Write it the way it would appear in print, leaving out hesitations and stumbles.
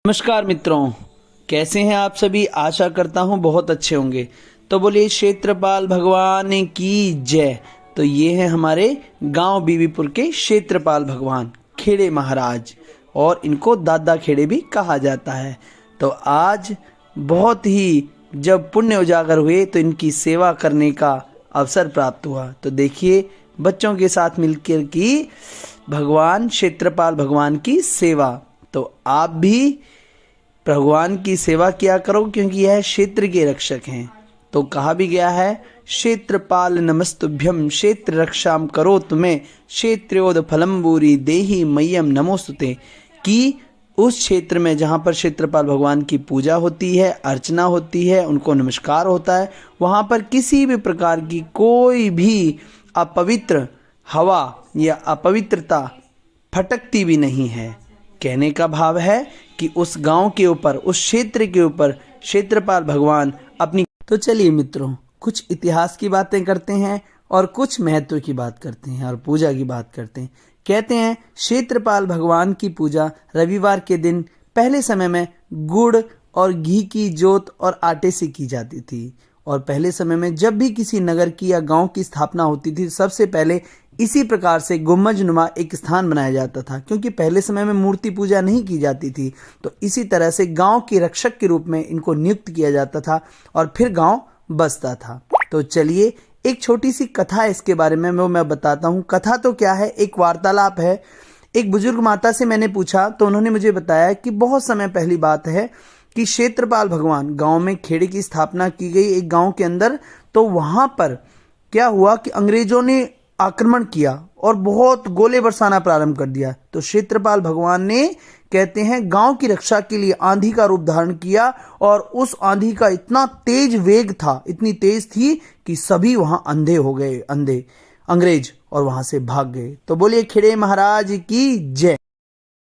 नमस्कार मित्रों, कैसे हैं आप सभी। आशा करता हूं बहुत अच्छे होंगे। तो बोलिए क्षेत्रपाल भगवान की जय। तो ये है हमारे गांव बीबीपुर के क्षेत्रपाल भगवान खेड़े महाराज, और इनको दादा खेड़े भी कहा जाता है। तो आज बहुत ही जब पुण्य उजागर हुए तो इनकी सेवा करने का अवसर प्राप्त हुआ। तो देखिए बच्चों के साथ मिलकर की भगवान क्षेत्रपाल भगवान की सेवा। तो आप भी भगवान की सेवा किया करो, क्योंकि यह क्षेत्र के रक्षक हैं। तो कहा भी गया है, क्षेत्रपाल नमस्तुभ्यम क्षेत्र रक्षाम करो तुम्हें क्षेत्रोद फलम्बूरी देहि मय्यम नमोस्तुते। कि उस क्षेत्र में जहाँ पर क्षेत्रपाल भगवान की पूजा होती है, अर्चना होती है, उनको नमस्कार होता है, वहाँ पर किसी भी प्रकार की कोई भी अपवित्र हवा या अपवित्रता फटकती भी नहीं है। कहने का भाव है कि उस गांव के ऊपर, उस क्षेत्र के ऊपर क्षेत्रपाल भगवान अपनी। तो चलिए मित्रों, कुछ इतिहास की बातें करते हैं और कुछ महत्व की बात करते हैं और पूजा की बात करते हैं। कहते हैं क्षेत्रपाल भगवान की पूजा रविवार के दिन पहले समय में गुड़ और घी की जोत और आटे से की जाती थी। और पहले समय में जब भी किसी नगर की या गांव की स्थापना होती थी, सबसे पहले इसी प्रकार से गुम्बज नुमा एक स्थान बनाया जाता था, क्योंकि पहले समय में मूर्ति पूजा नहीं की जाती थी। तो इसी तरह से गांव के रक्षक के रूप में इनको नियुक्त किया जाता था और फिर गांव बसता था। तो चलिए एक छोटी सी कथा है इसके बारे में मैं बताता हूँ। कथा तो क्या है, एक वार्तालाप है। एक बुजुर्ग माता से मैंने पूछा तो उन्होंने मुझे बताया कि बहुत समय पहली बात है कि क्षेत्रपाल भगवान गांव में खेड़े की स्थापना की गई एक गांव के अंदर। तो वहां पर क्या हुआ कि अंग्रेजों ने आक्रमण किया और बहुत गोले बरसाना प्रारंभ कर दिया। तो क्षेत्रपाल भगवान ने, कहते हैं, गांव की रक्षा के लिए आंधी का रूप धारण किया, और उस आंधी का इतना तेज वेग था, इतनी तेज थी कि सभी वहां अंधे हो गए, अंधे अंग्रेज, और वहां से भाग गए। तो बोलिए खेड़े महाराज की जय।